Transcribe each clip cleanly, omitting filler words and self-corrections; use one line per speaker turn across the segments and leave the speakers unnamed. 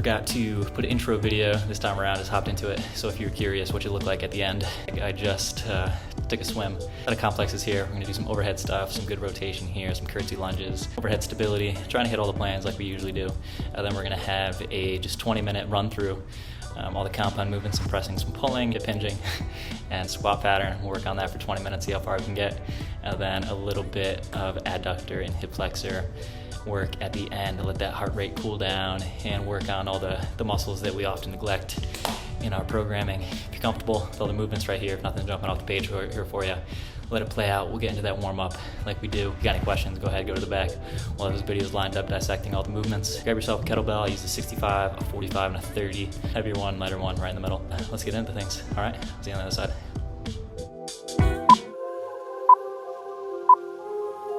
forgot to put an intro video this time around, just hopped into it. So if you're curious what you look like at the end, I just took a swim at a complexes here. We're gonna do some overhead stuff, some good rotation here, some curtsy lunges, overhead stability, trying to hit all the plans like we usually do. Then we're gonna have a just 20-minute run through all the compound movements, some pressing, some pulling, hip hinging, and squat pattern. We'll work on that for 20 minutes, see how far we can get. And then a little bit of adductor and hip flexor work at the end to let that heart rate cool down and work on all the muscles that we often neglect in our programming. If you're comfortable with all the movements right here, if nothing's jumping off the page here for you, let it play out. We'll get into that warm-up like we do. If you got any questions, go ahead, go to the back. We'll have those videos lined up dissecting all the movements. Grab yourself a kettlebell. I use a 65, a 45, and a 30. Heavier one, lighter one, right in the middle. Let's get into things. All right, see you on the other side.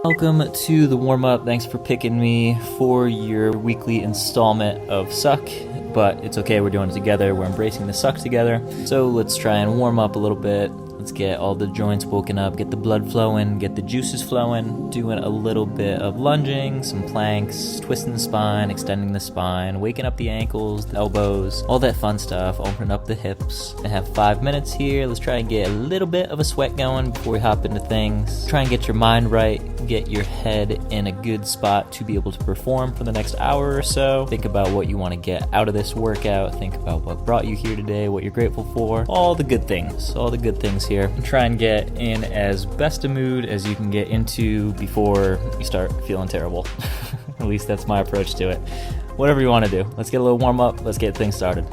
Welcome to the warm-up. Thanks for picking me for your weekly installment of Suck, but it's okay, we're doing it together. We're embracing the suck together. So let's try and warm up a little bit. Let's get all the joints woken up, get the blood flowing, get the juices flowing, doing a little bit of lunging, some planks, twisting the spine, extending the spine, waking up the ankles, the elbows, all that fun stuff, opening up the hips. I have 5 minutes here. Let's try and get a little bit of a sweat going before we hop into things. Try and get your mind right, get your head in a good spot to be able to perform for the next hour or so. Think about what you want to get out of this workout. Think about what brought you here today, what you're grateful for, all the good things here. And try and get in as best a mood as you can get into before you start feeling terrible. At least that's my approach to it. Whatever you want to do. Let's get a little warm up. Let's get things started.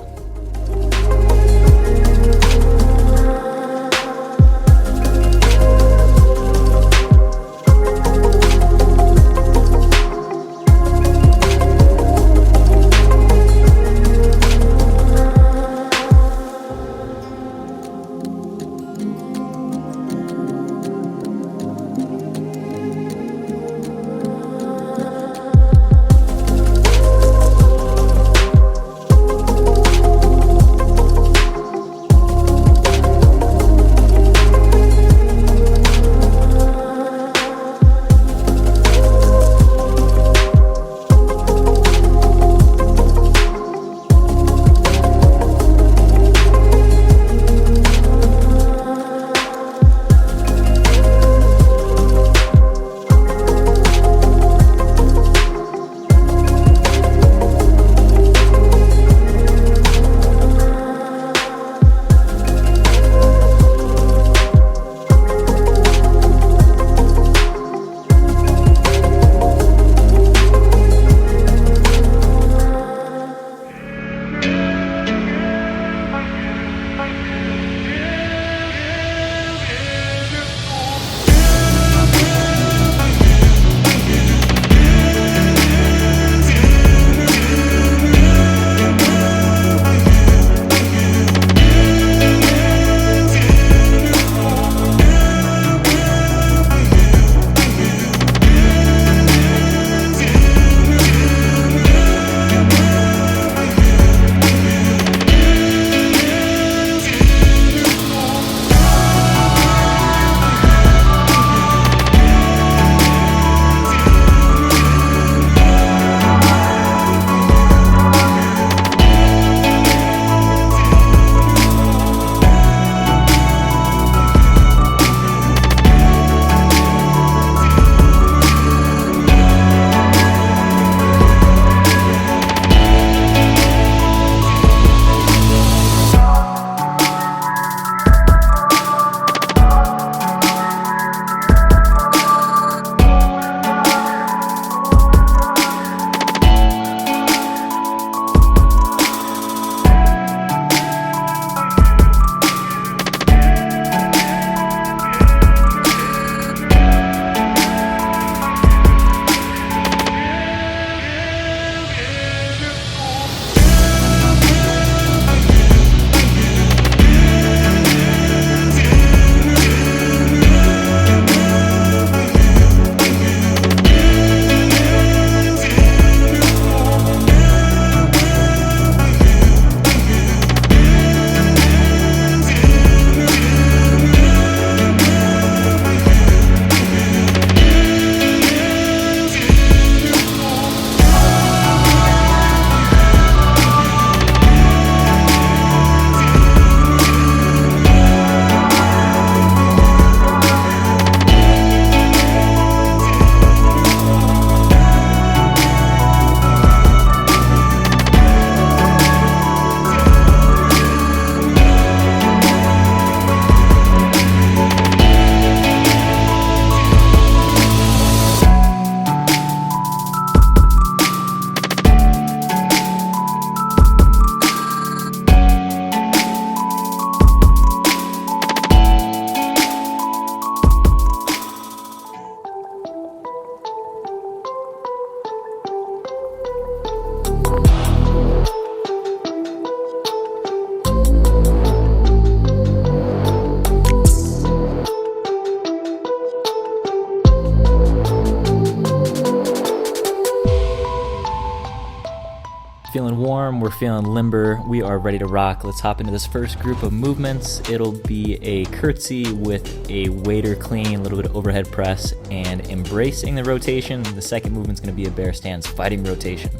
warm, we're feeling limber, we are ready to rock. Let's hop into this first group of movements. It'll be a curtsy with a waiter clean, a little bit of overhead press, and embracing the rotation. The second movement's gonna be a bear stance, fighting rotation.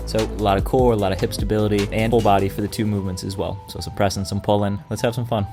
So a lot of core, a lot of hip stability, and full body for the two movements as well. So some pressing, some pulling. Let's have some fun.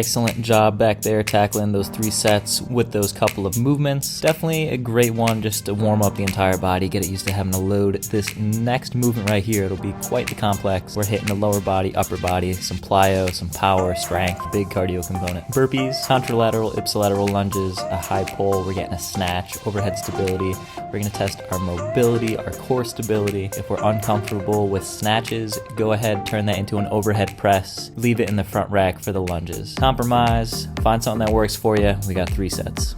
Excellent job back there tackling those 3 sets with those couple of movements. Definitely a great one just to warm up the entire body, get it used to having to load this next movement right here. It'll be quite the complex. We're hitting the lower body, upper body, some plyo, some power, strength, big cardio component. Burpees, contralateral, ipsilateral lunges, a high pull. We're getting a snatch, overhead stability. We're gonna test our mobility, our core stability. If we're uncomfortable with snatches, go ahead, turn that into an overhead press. Leave it in the front rack for the lunges. Compromise, find something that works for you. We got 3 sets.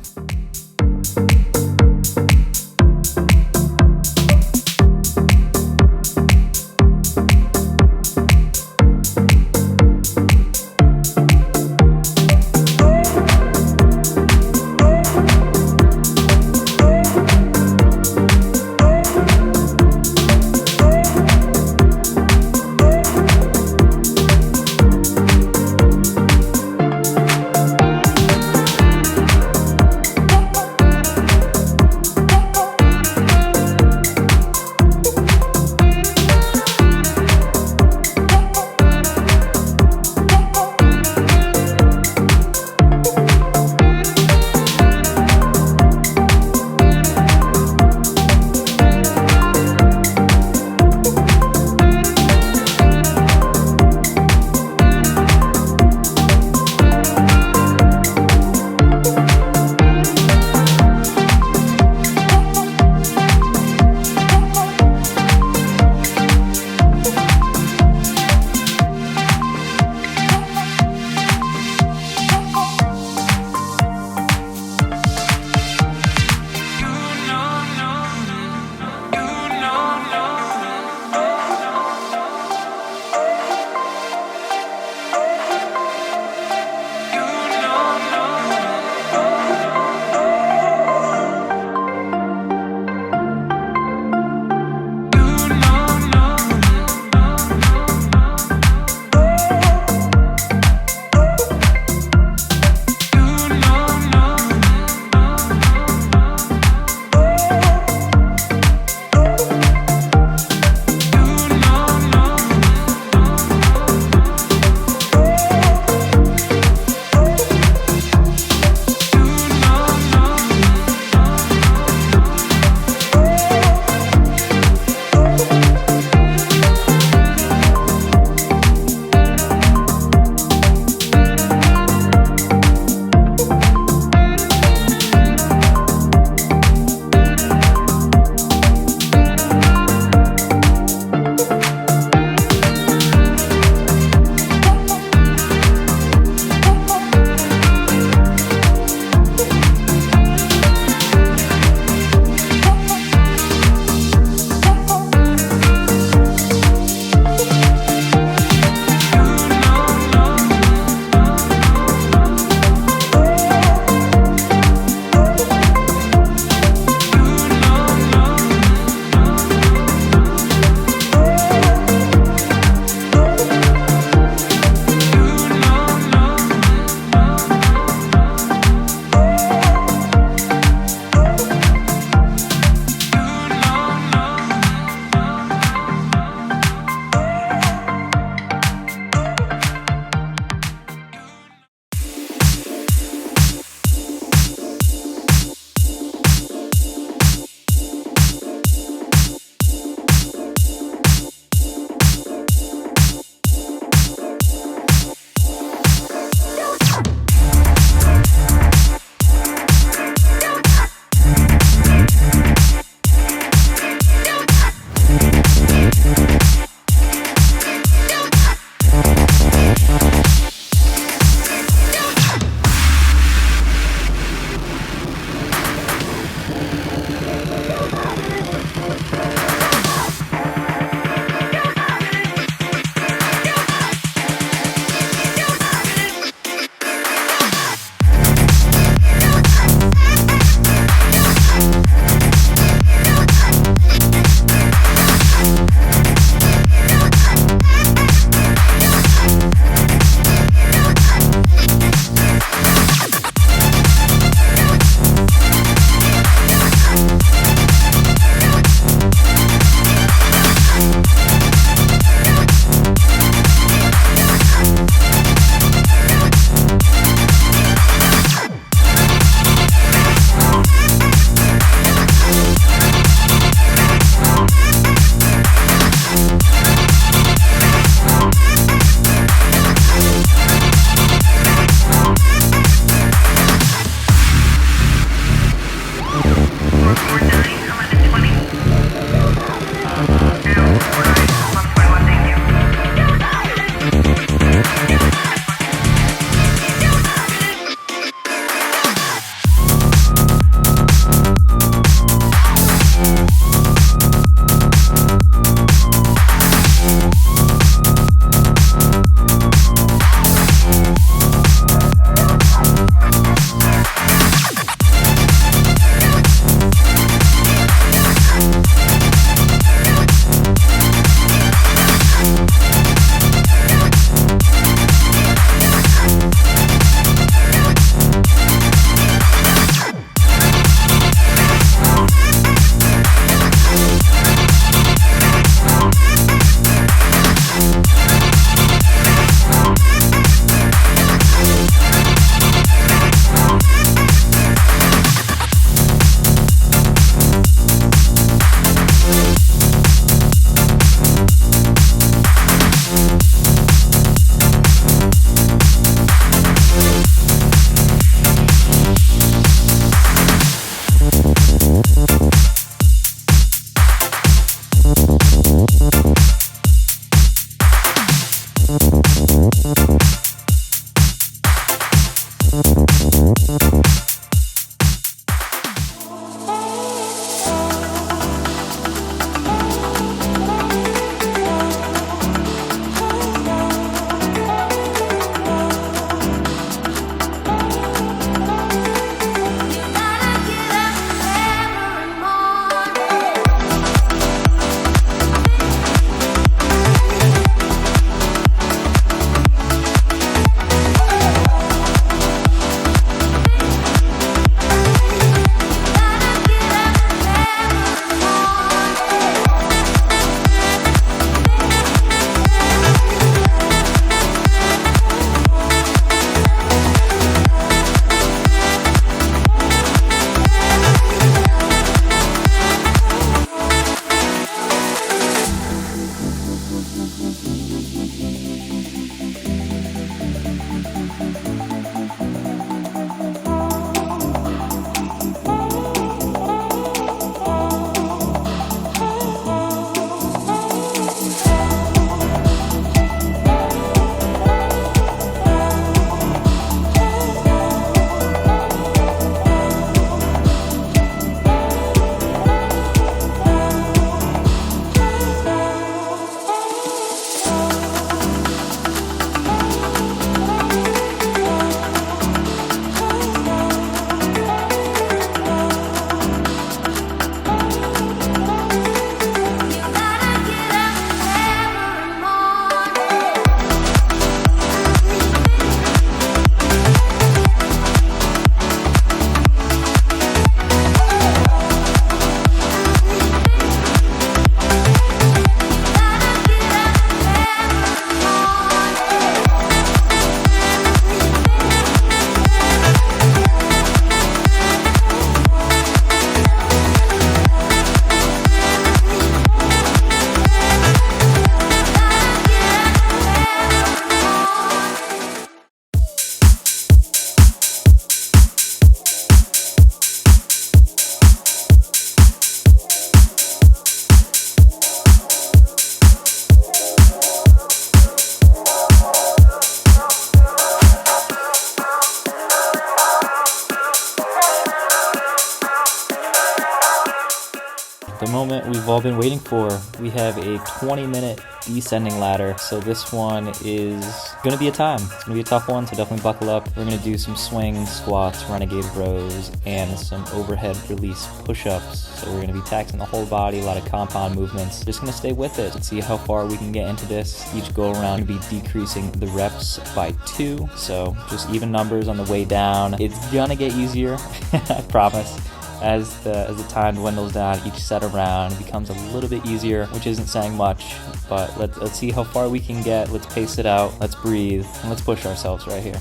The moment we've all been waiting for. We have a 20-minute descending ladder, so this one is gonna be a time. It's gonna be a tough one, so definitely buckle up. We're gonna do some swings, squats, renegade rows, and some overhead release push-ups. So we're gonna be taxing the whole body, a lot of compound movements. Just gonna stay with it and see how far we can get into this. Each go around, gonna be decreasing the reps by 2, so just even numbers on the way down. It's gonna get easier, I promise. As the time dwindles down, each set around becomes a little bit easier, which isn't saying much, but let's see how far we can get. Let's pace it out, let's breathe, and let's push ourselves right here.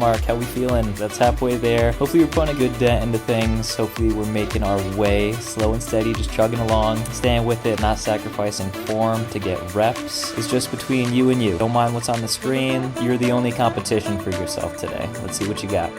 mark. How we feeling? That's halfway there. Hopefully we're putting a good dent into things. Hopefully we're making our way slow and steady, just chugging along, staying with it, not sacrificing form to get reps. It's just between you and you. Don't mind what's on the screen. You're the only competition for yourself today. Let's see what you got.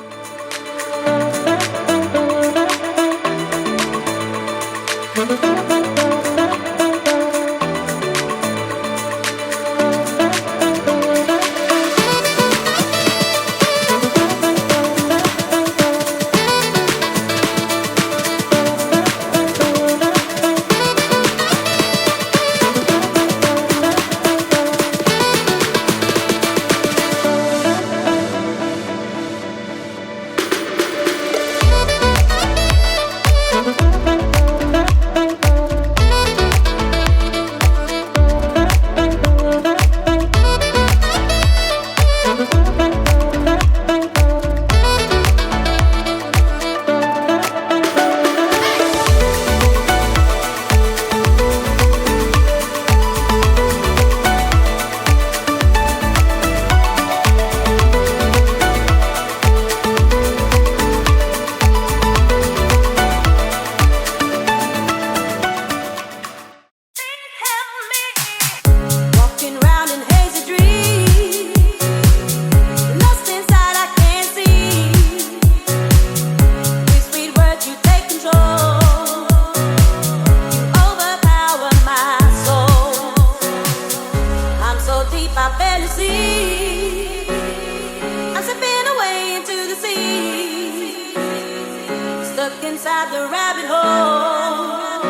Inside the rabbit hole,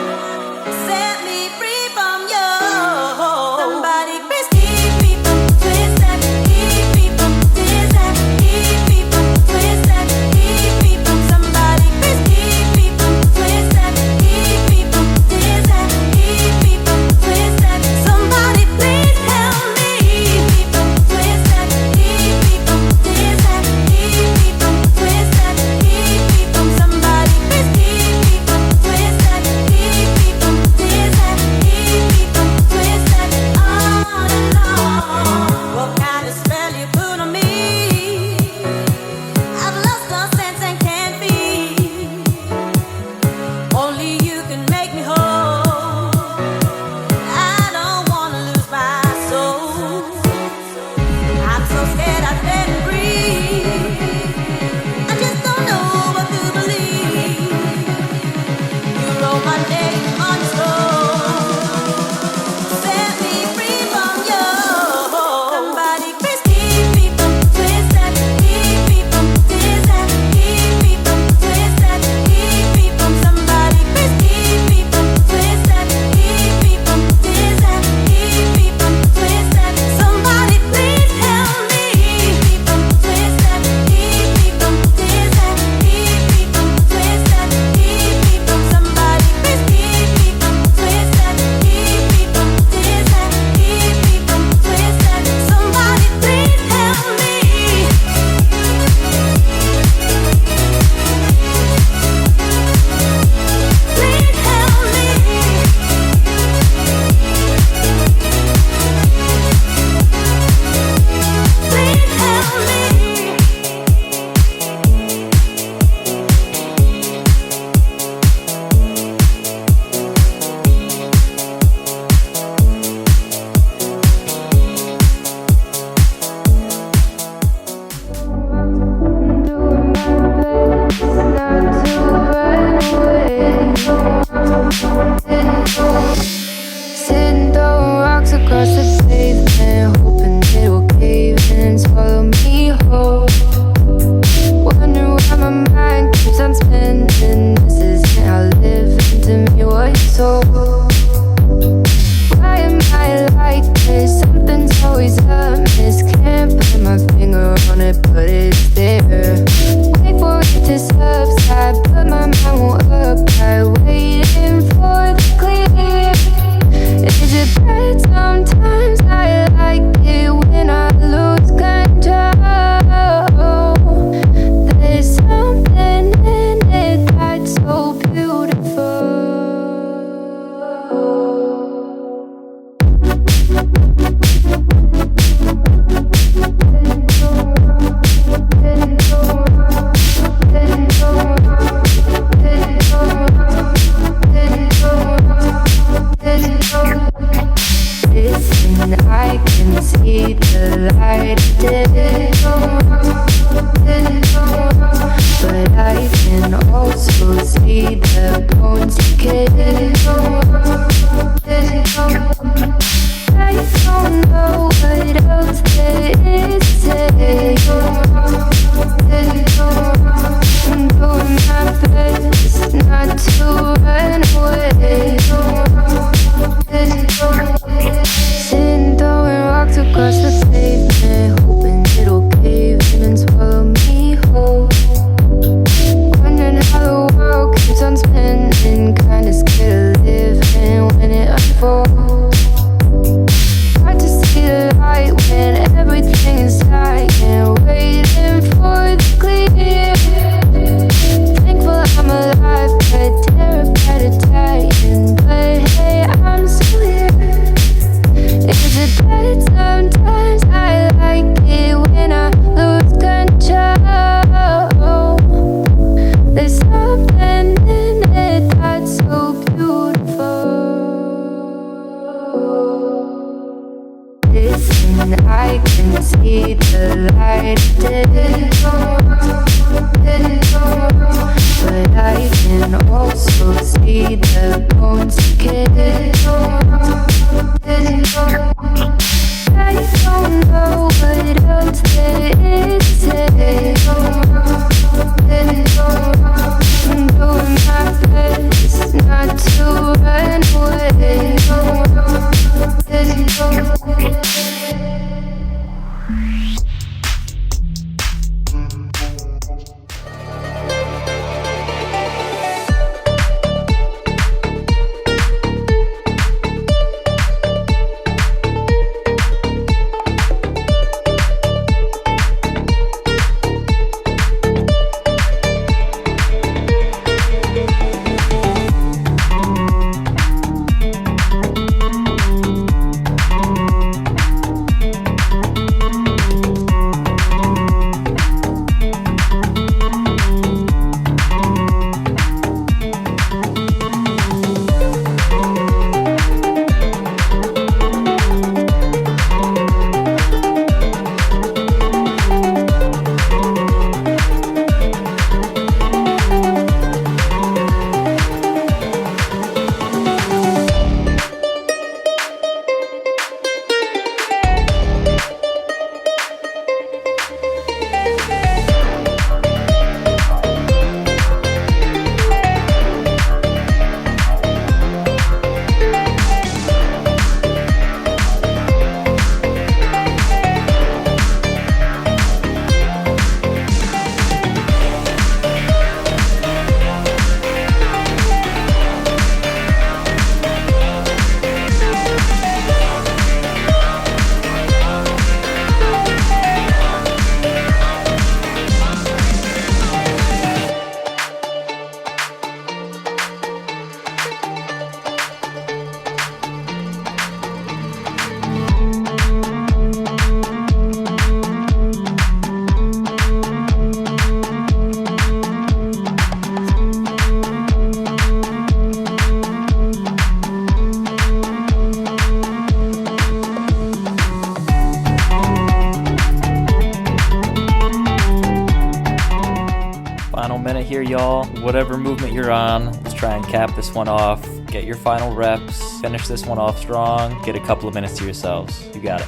set me free from you. Somebody please keep me from twisting, keep me from twisting, keep me from twisting, keep me from somebody please keep me from twisting, keep me from twisting, keep me from twisting. Somebody please help me. Keep me from twisting, keep me from twisting, keep me from twisting, keep me from somebody. Wait for it to subside, but my mind won't upgrade. Waiting for
y'all. Whatever movement you're on, let's try and cap this one off. Get your final reps. Finish this one off strong. Get a couple of minutes to yourselves. You got it.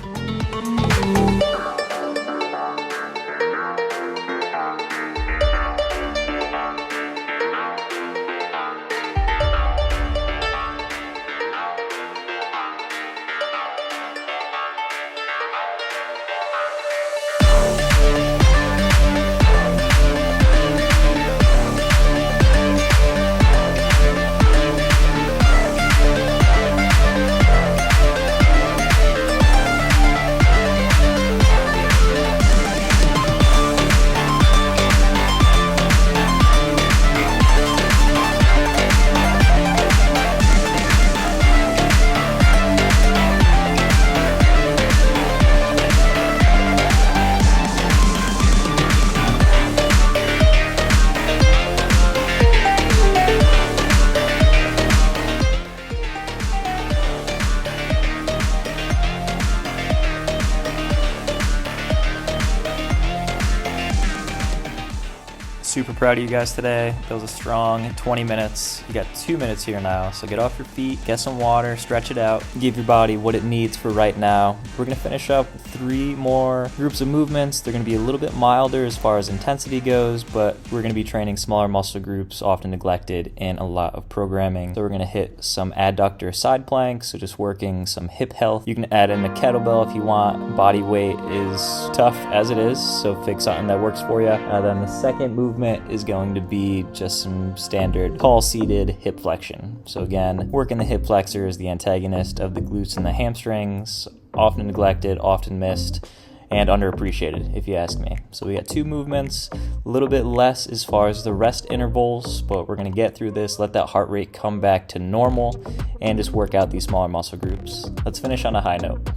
Super proud of you guys today. That was a strong 20 minutes. You got 2 minutes here now, so get off your feet, get some water, stretch it out, give your body what it needs for right now. We're gonna finish up with 3 more groups of movements. They're gonna be a little bit milder as far as intensity goes, but we're gonna be training smaller muscle groups, often neglected in a lot of programming. So we're gonna hit some adductor side planks, so just working some hip health. You can add in a kettlebell if you want. Body weight is tough as it is, so pick something that works for you. Then the second movement is going to be just some standard tall seated hip flexion. So again, working the hip flexors, the antagonist of the glutes and the hamstrings, often neglected, often missed, and underappreciated if you ask me. So we got 2 movements, a little bit less as far as the rest intervals, but we're gonna get through this, let that heart rate come back to normal, and just work out these smaller muscle groups. Let's finish on a high note.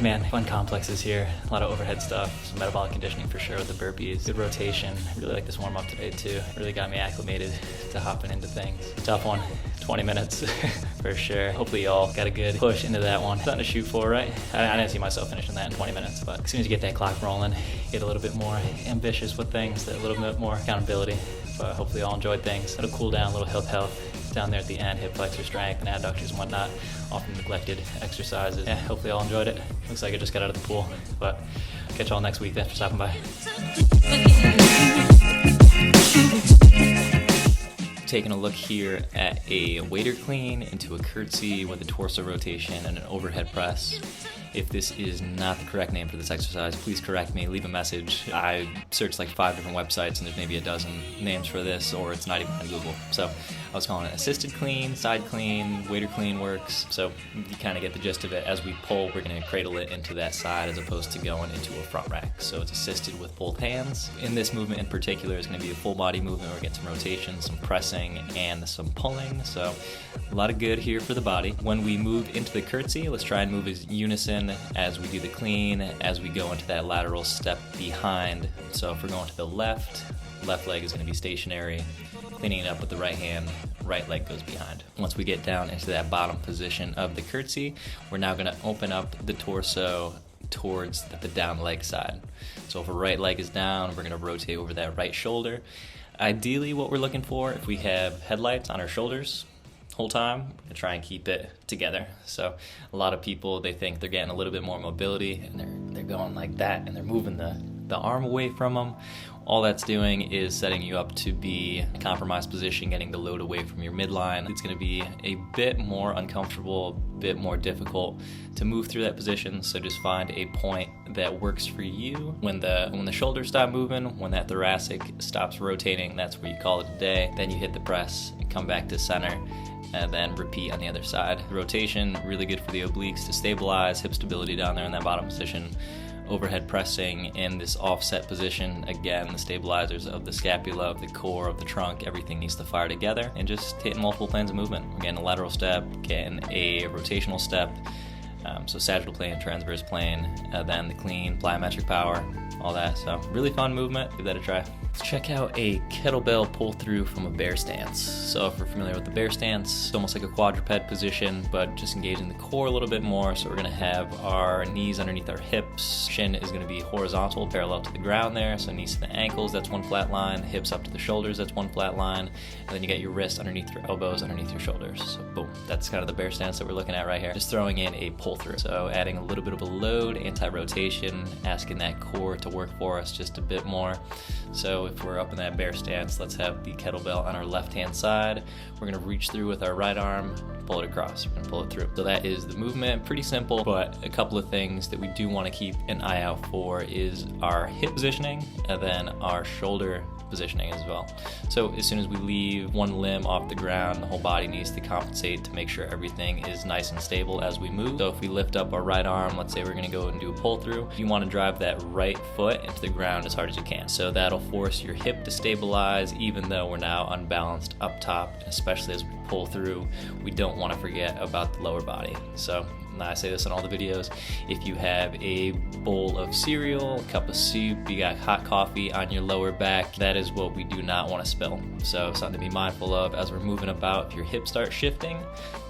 Man, fun complexes here. A lot of overhead stuff, some metabolic conditioning for sure with the burpees. Good rotation. Really like this warm up today too. Really got me acclimated to hopping into things. Tough one, 20 minutes for sure. Hopefully y'all got a good push into that one. Something to shoot for, right? I didn't see myself finishing that in 20 minutes, but as soon as you get that clock rolling, get a little bit more ambitious with things, a little bit more accountability. But hopefully y'all enjoyed things. Little cool down, little health down there at the end, hip flexor strength and adductors and whatnot, often neglected exercises. Yeah, hopefully y'all enjoyed it. Looks like I just got out of the pool, but catch y'all next week. Thanks for stopping by. Taking a look here at a waiter clean into a curtsy with a torso rotation and an overhead press. If this is not the correct name for this exercise, please correct me, leave a message. I searched like 5 different websites and there's maybe a dozen names for this, or it's not even on Google. So I was calling it assisted clean, side clean, waiter clean works. So you kind of get the gist of it. As we pull, we're going to cradle it into that side as opposed to going into a front rack. So it's assisted with both hands. In this movement in particular, it's going to be a full body movement. We're getting some rotation, some pressing, and some pulling. So a lot of good here for the body. When we move into the curtsy, let's try and move as unison as we do the clean, as we go into that lateral step behind. So if we're going to the left leg is going to be stationary, cleaning it up with the right hand, right leg goes behind. Once we get down into that bottom position of the curtsy, we're now going to open up the torso towards the down leg side. So if our right leg is down, we're going to rotate over that right shoulder. Ideally, what we're looking for, if we have headlights on our shoulders whole time, we're gonna try and keep it together. So a lot of people, they think they're getting a little bit more mobility and they're going like that and they're moving the arm away from them. All that's doing is setting you up to be a compromised position, getting the load away from your midline. It's going to be a bit more uncomfortable, a bit more difficult to move through that position. So just find a point that works for you. When the shoulders stop moving, when that thoracic stops rotating, that's where you call it a day. Then you hit the press, come back to center, and then repeat on the other side. The rotation, really good for the obliques to stabilize, hip stability down there in that bottom position. Overhead pressing in this offset position. Again, the stabilizers of the scapula, of the core, of the trunk, everything needs to fire together, and just hitting multiple planes of movement. We're getting a lateral step, getting a rotational step, so sagittal plane, transverse plane, then the clean, plyometric power, all that. So really fun movement, give that a try. Let's check out a kettlebell pull through from a bear stance. So if we're familiar with the bear stance, it's almost like a quadruped position, but just engaging the core a little bit more. So we're gonna have our knees underneath our hips. Shin is gonna be horizontal, parallel to the ground there. So knees to the ankles, that's one flat line. Hips up to the shoulders, that's one flat line. And then you get your wrists underneath your elbows, underneath your shoulders. So boom, that's kind of the bear stance that we're looking at right here. Just throwing in a pull through. So adding a little bit of a load, anti-rotation, asking that core to work for us just a bit more. So if we're up in that bear stance, let's have the kettlebell on our left-hand side. We're gonna reach through with our right arm, pull it across, we're gonna pull it through. So that is the movement, pretty simple, but a couple of things that we do wanna keep an eye out for is our hip positioning and then our shoulder positioning as well. So as soon as we leave one limb off the ground, the whole body needs to compensate to make sure everything is nice and stable as we move. So if we lift up our right arm, let's say we're gonna go and do a pull through, you wanna drive that right foot into the ground as hard as you can. So that'll force your hip to stabilize even though we're now unbalanced up top, especially as we pull through, we don't wanna forget about the lower body. So I say this in all the videos, if you have a bowl of cereal, a cup of soup, you got hot coffee on your lower back, that is what we do not want to spill. So something to be mindful of as we're moving about. If your hips start shifting,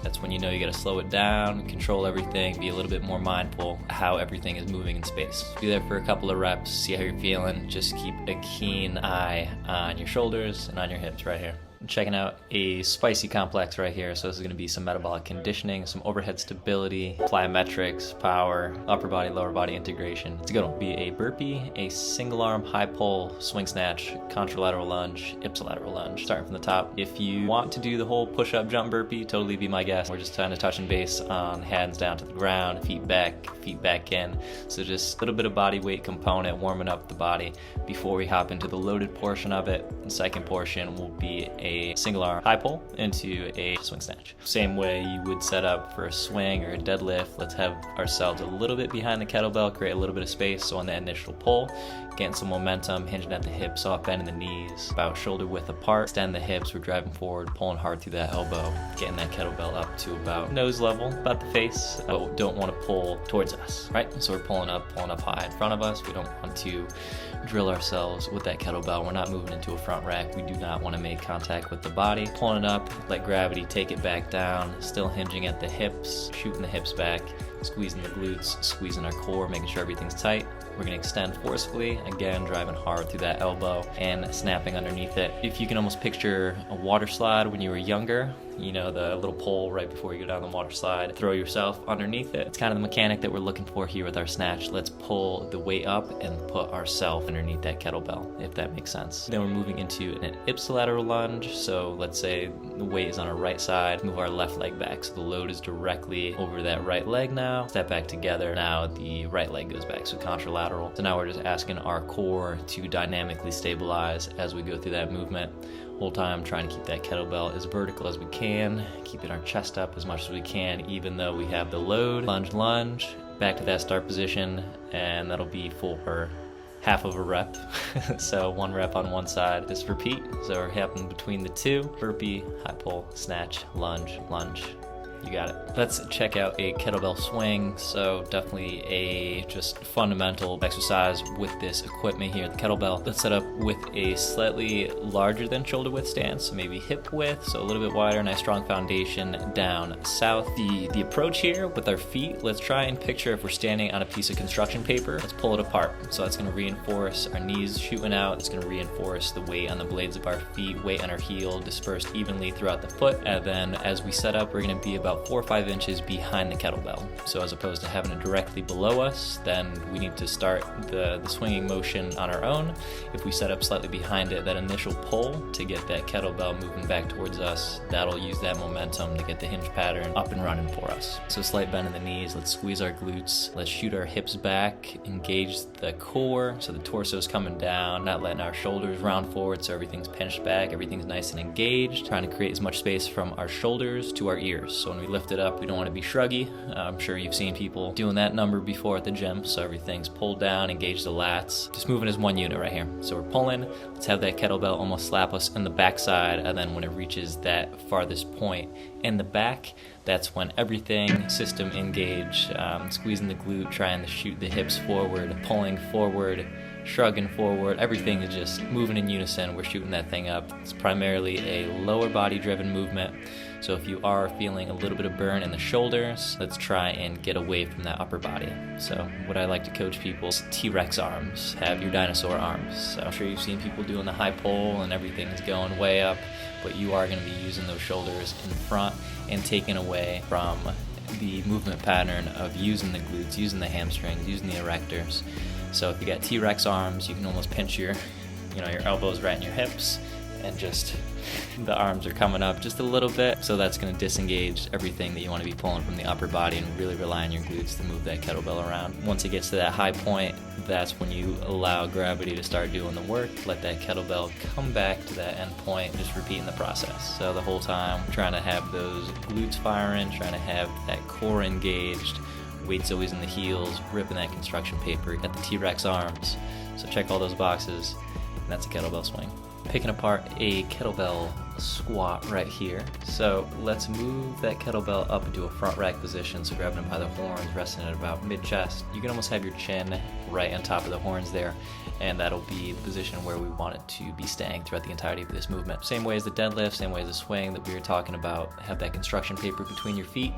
that's when you know you got to slow it down, control everything, be a little bit more mindful how everything is moving in space. Be there for a couple of reps, see how you're feeling. Just keep a keen eye on your shoulders and on your hips right here. Checking out a spicy complex right here. So this is going to be some metabolic conditioning, some overhead stability, plyometrics, power, upper body, lower body integration. It's going to be a burpee, a single arm high pull, swing snatch, contralateral lunge, ipsilateral lunge. Starting from the top. If you want to do the whole push-up jump burpee, totally be my guest. We're just trying to touch and base on hands down to the ground, feet back in. So just a little bit of body weight component, warming up the body before we hop into the loaded portion of it. The second portion will be a single arm high pull into a swing snatch. Same way you would set up for a swing or a deadlift. Let's have ourselves a little bit behind the kettlebell, create a little bit of space. So on the initial pull, getting some momentum, hinging at the hips off, bending the knees, about shoulder width apart, extend the hips, we're driving forward, pulling hard through that elbow, getting that kettlebell up to about nose level, about the face, but don't want to pull towards us, right? So we're pulling up high in front of us. We don't want to drill ourselves with that kettlebell. We're not moving into a front rack. We do not want to make contact with the body. Pulling it up, let gravity take it back down, still hinging at the hips, shooting the hips back, squeezing the glutes, squeezing our core, making sure everything's tight. We're going to extend forcefully, again driving hard through that elbow and snapping underneath it. If you can almost picture a water slide when you were younger, you know, the little pole right before you go down the water slide, throw yourself underneath it. It's kind of the mechanic that we're looking for here with our snatch. Let's pull the weight up and put ourselves underneath that kettlebell, if that makes sense. Then we're moving into an ipsilateral lunge. So let's say the weight is on our right side, move our left leg back. So the load is directly over that right leg now. Step back together. Now the right leg goes back, so contralateral. So now we're just asking our core to dynamically stabilize as we go through that movement. Whole time trying to keep that kettlebell as vertical as we can, keeping our chest up as much as we can, even though we have the load. Lunge, back to that start position, and that'll be for half of a rep. So 1 rep on one side. Just repeat. So we're happening between the two. Burpee, high pull, snatch, lunge, lunge. You got it. Let's check out a kettlebell swing. So definitely a just fundamental exercise with this equipment here, the kettlebell. Let's set up with a slightly larger than shoulder width stance, so maybe hip width, so a little bit wider, nice strong foundation down south. The approach here with our feet, let's try and picture if we're standing on a piece of construction paper. Let's pull it apart. So that's going to reinforce our knees shooting out. It's going to reinforce the weight on the blades of our feet, weight on our heel, dispersed evenly throughout the foot. And then as we set up, we're going to be about 4 or 5 inches behind the kettlebell. So as opposed to having it directly below us, then we need to start the swinging motion on our own. If we set up slightly behind it, that initial pull to get that kettlebell moving back towards us, that'll use that momentum to get the hinge pattern up and running for us. So slight bend in the knees, let's squeeze our glutes, let's shoot our hips back, engage the core so the torso's coming down, not letting our shoulders round forward so everything's pinched back, everything's nice and engaged, trying to create as much space from our shoulders to our ears. So when we lift it up, we don't want to be shruggy. I'm sure you've seen people doing that number before at the gym, so everything's pulled down, engage the lats, just moving as one unit right here. So we're pulling, let's have that kettlebell almost slap us in the backside, and then when it reaches that farthest point in the back, that's when everything, system engage, squeezing the glute, trying to shoot the hips forward, pulling forward, shrugging forward, everything is just moving in unison. We're shooting that thing up. It's primarily a lower body driven movement. So if you are feeling a little bit of burn in the shoulders, let's try and get away from that upper body. So what I like to coach people is T-Rex arms, have your dinosaur arms. So I'm sure you've seen people doing the high pull and everything's going way up, but you are going to be using those shoulders in front and taking away from the movement pattern of using the glutes, using the hamstrings, using the erectors. So if you got T-Rex arms, you can almost pinch your elbows right in your hips, and just the arms are coming up just a little bit. So that's going to disengage everything that you want to be pulling from the upper body and really rely on your glutes to move that kettlebell around. Once it gets to that high point, that's when you allow gravity to start doing the work. Let that kettlebell come back to that end point, just repeating the process. So the whole time, trying to have those glutes firing, trying to have that core engaged, weight's always in the heels, ripping that construction paper, got the T-Rex arms. So check all those boxes, and that's a kettlebell swing. Picking apart a kettlebell squat right here. So let's move that kettlebell up into a front rack position. So grabbing it by the horns, resting at about mid-chest. You can almost have your chin right on top of the horns there, and that'll be the position where we want it to be staying throughout the entirety of this movement. Same way as the deadlift, same way as the swing that we were talking about. Have that construction paper between your feet,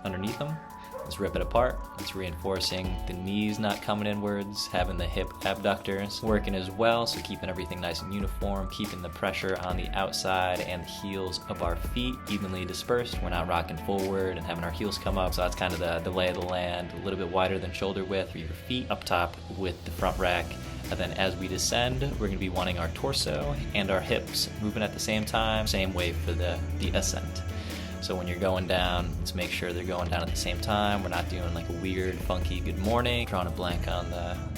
underneath them. Let's rip it apart. It's reinforcing the knees not coming inwards, having the hip abductors working as well, so keeping everything nice and uniform, keeping the pressure on the outside and the heels of our feet evenly dispersed. We're not rocking forward and having our heels come up, so that's kind of the lay of the land. A little bit wider than shoulder width for your feet up top with the front rack. And then as we descend, we're going to be wanting our torso and our hips moving at the same time. Same way for the ascent. So when you're going down, let's make sure they're going down at the same time. We're not doing like a weird, funky good morning. Drawing a blank on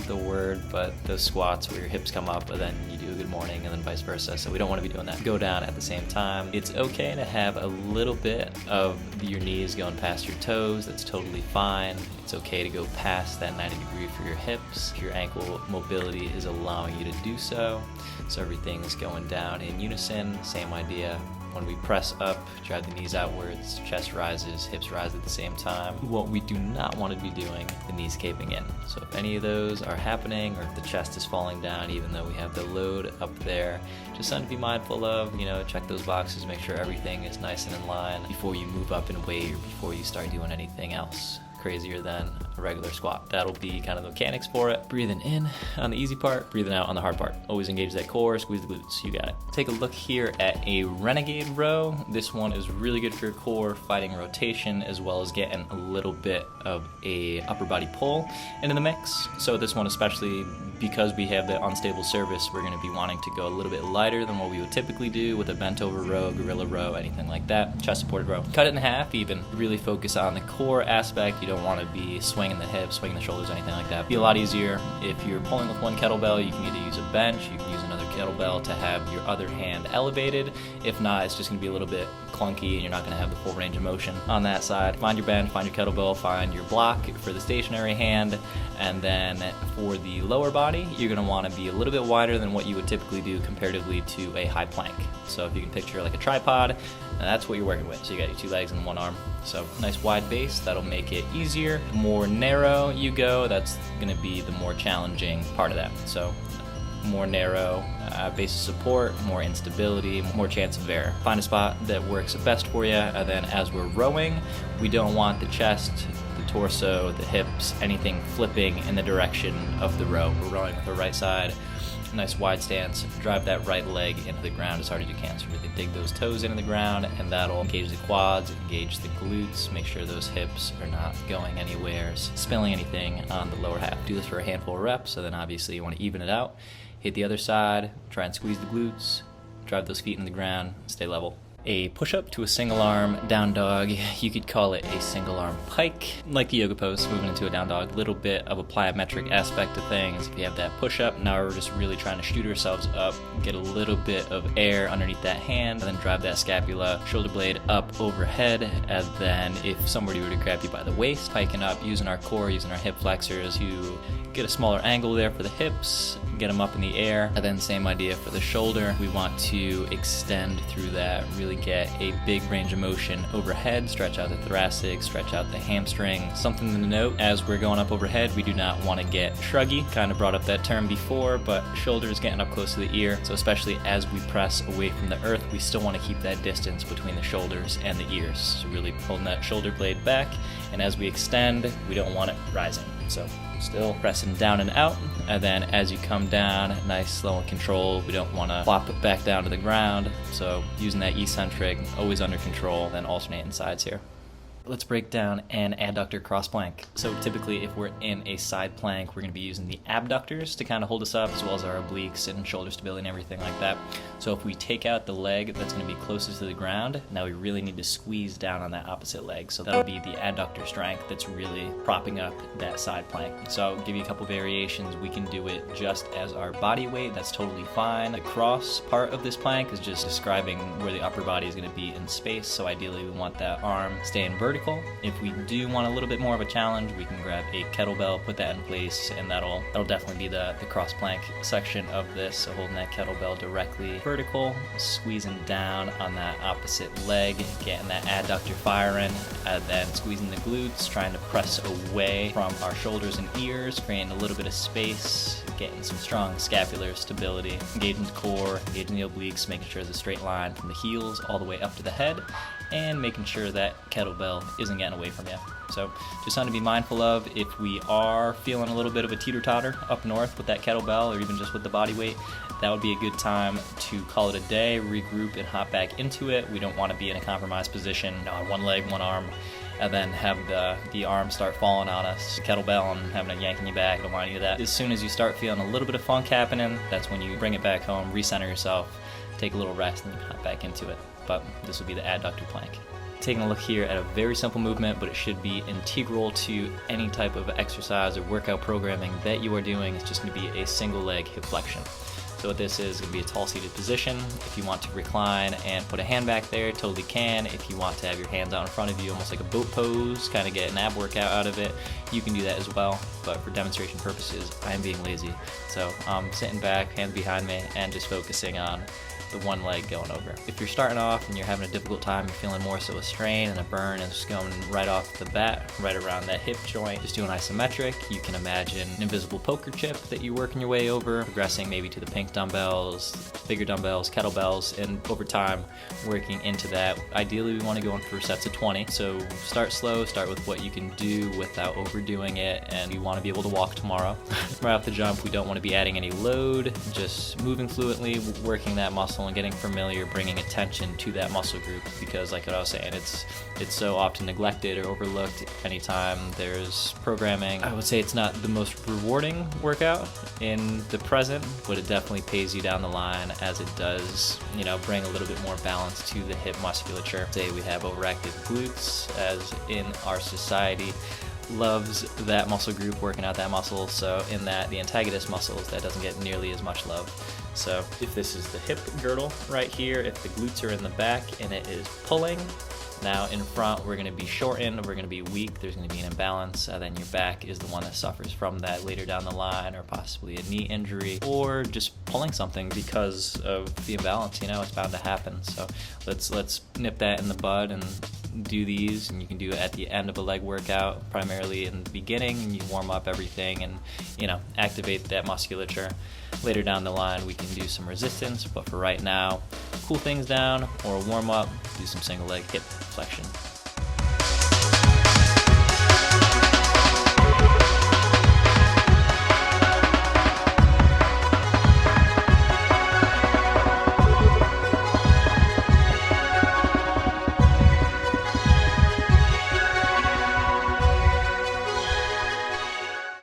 the word, but those squats where your hips come up and then you do a good morning and then vice versa. So we don't want to be doing that. Go down at the same time. It's okay to have a little bit of your knees going past your toes. That's totally fine. It's okay to go past that 90 degree for your hips if your ankle mobility is allowing you to do so. So everything's going down in unison, same idea. When we press up, drive the knees outwards, chest rises, hips rise at the same time. What we do not want to be doing, the knees caving in. So if any of those are happening, or if the chest is falling down even though we have the load up there, just something to be mindful of, check those boxes, make sure everything is nice and in line before you move up in weight or before you start doing anything else crazier than a regular squat. That'll be kind of the mechanics for it. Breathing in on the easy part, breathing out on the hard part. Always engage that core, squeeze the glutes, you got it. Take a look here at a Renegade Row. This one is really good for your core, fighting rotation, as well as getting a little bit of a upper body pull into the mix. So this one, especially because we have the unstable surface, we're gonna be wanting to go a little bit lighter than what we would typically do with a bent over row, gorilla row, anything like that, chest supported row. Cut it in half even, really focus on the core aspect. You don't want to be swinging the hips, swinging the shoulders, anything like that. Be a lot easier. If you're pulling with one kettlebell, you can either use a bench, you can use another kettlebell to have your other hand elevated. If not, it's just going to be a little bit clunky and you're not going to have the full range of motion on that side. Find your bench, find your kettlebell, find your block for the stationary hand, and then for the lower body, you're going to want to be a little bit wider than what you would typically do comparatively to a high plank. So if you can picture like a tripod, that's what you're working with. So you got your two legs and one arm. So nice wide base, that'll make it easier. The more narrow you go, that's going to be the more challenging part of that. So more narrow base of support, more instability, more chance of error. Find a spot that works best for you, and then as we're rowing, we don't want the chest, the torso, the hips, anything flipping in the direction of the row. We're rowing with the right side, nice wide stance, drive that right leg into the ground as hard as you can. So really dig those toes into the ground, and that'll engage the quads, engage the glutes, make sure those hips are not going anywhere, spilling anything on the lower half. Do this for a handful of reps, so then obviously you want to even it out. Hit the other side, try and squeeze the glutes, drive those feet into the ground, stay level. A push-up to a single arm down dog. You could call it a single arm pike, like the yoga pose, moving into a down dog. Little bit of a plyometric aspect to things. If you have that push-up, now we're just really trying to shoot ourselves up, get a little bit of air underneath that hand, and then drive that scapula, shoulder blade up overhead, and then if somebody were to grab you by the waist, piking up, using our core, using our hip flexors to get a smaller angle there for the hips, get them up in the air, and then same idea for the shoulder. We want to extend through that, really get a big range of motion overhead, stretch out the thoracic, stretch out the hamstring. Something to note, as we're going up overhead, we do not want to get shruggy. Kind of brought up that term before, but shoulders getting up close to the ear. So especially as we press away from the earth, we still want to keep that distance between the shoulders and the ears. So really pulling that shoulder blade back, and as we extend, we don't want it rising. So still pressing down and out, and then as you come down, nice, slow and controlled. We don't want to flop it back down to the ground, so using that eccentric, always under control, then alternating sides here. Let's break down an adductor cross plank. So typically if we're in a side plank, we're going to be using the abductors to kind of hold us up, as well as our obliques and shoulder stability and everything like that. So if we take out the leg that's going to be closest to the ground, now we really need to squeeze down on that opposite leg. So that'll be the adductor strength that's really propping up that side plank. So I'll give you a couple variations. We can do it just as our body weight. That's totally fine. The cross part of this plank is just describing where the upper body is going to be in space. So ideally we want that arm staying vertical. If we do want a little bit more of a challenge, we can grab a kettlebell, put that in place, and that'll definitely be the cross plank section of this. So holding that kettlebell directly vertical, squeezing down on that opposite leg, getting that adductor firing, and then squeezing the glutes, trying to press away from our shoulders and ears, creating a little bit of space, getting some strong scapular stability, engaging the core, engaging the obliques, making sure there's a straight line from the heels all the way up to the head, and making sure that kettlebell isn't getting away from you. So just something to be mindful of if we are feeling a little bit of a teeter-totter up north with that kettlebell, or even just with the body weight. That would be a good time to call it a day, regroup, and hop back into it. We don't want to be in a compromised position on one leg, one arm, and then have the arm start falling on us, kettlebell, and having a yank in your back. Don't want any of that. As soon as you start feeling a little bit of funk happening, that's when you bring it back home, recenter yourself, take a little rest, and you can hop back into it. But this will be the adductor plank. Taking a look here at a very simple movement, but it should be integral to any type of exercise or workout programming that you are doing. It's just going to be a single leg hip flexion. So what this is going to be a tall seated position. If you want to recline and put a hand back there, totally can. If you want to have your hands out in front of you, almost like a boat pose, kind of get an ab workout out of it, you can do that as well. But for demonstration purposes, I am being lazy. So I'm sitting back, hands behind me, and just focusing on the one leg going over. If you're starting off and you're having a difficult time, you're feeling more so a strain and a burn, and it's going right off the bat, right around that hip joint, just doing isometric. You can imagine an invisible poker chip that you're working your way over, progressing maybe to the pink dumbbells, bigger dumbbells, kettlebells, and over time working into that. Ideally, we want to go in for sets of 20. So start slow, start with what you can do without overdoing it, and you want to be able to walk tomorrow. Right off the jump, we don't want to be adding any load, just moving fluently, working that muscle and getting familiar, bringing attention to that muscle group, because like what I was saying, it's so often neglected or overlooked anytime there's programming. I would say it's not the most rewarding workout in the present, but it definitely pays you down the line as it does, you know, bring a little bit more balance to the hip musculature. Say we have overactive glutes, as in our society loves that muscle group, working out that muscle. So in that, the antagonist muscles, that doesn't get nearly as much love. So if this is the hip girdle right here, if the glutes are in the back and it is pulling, now in front we're going to be shortened, we're going to be weak, there's going to be an imbalance, then your back is the one that suffers from that later down the line, or possibly a knee injury, or just pulling something because of the imbalance. You know, it's bound to happen. So let's nip that in the bud and do these, and you can do it at the end of a leg workout, primarily in the beginning, and you warm up everything and, you know, activate that musculature. Later down the line we can do some resistance, but for right now, cool things down or warm up, do some single leg hip flexion.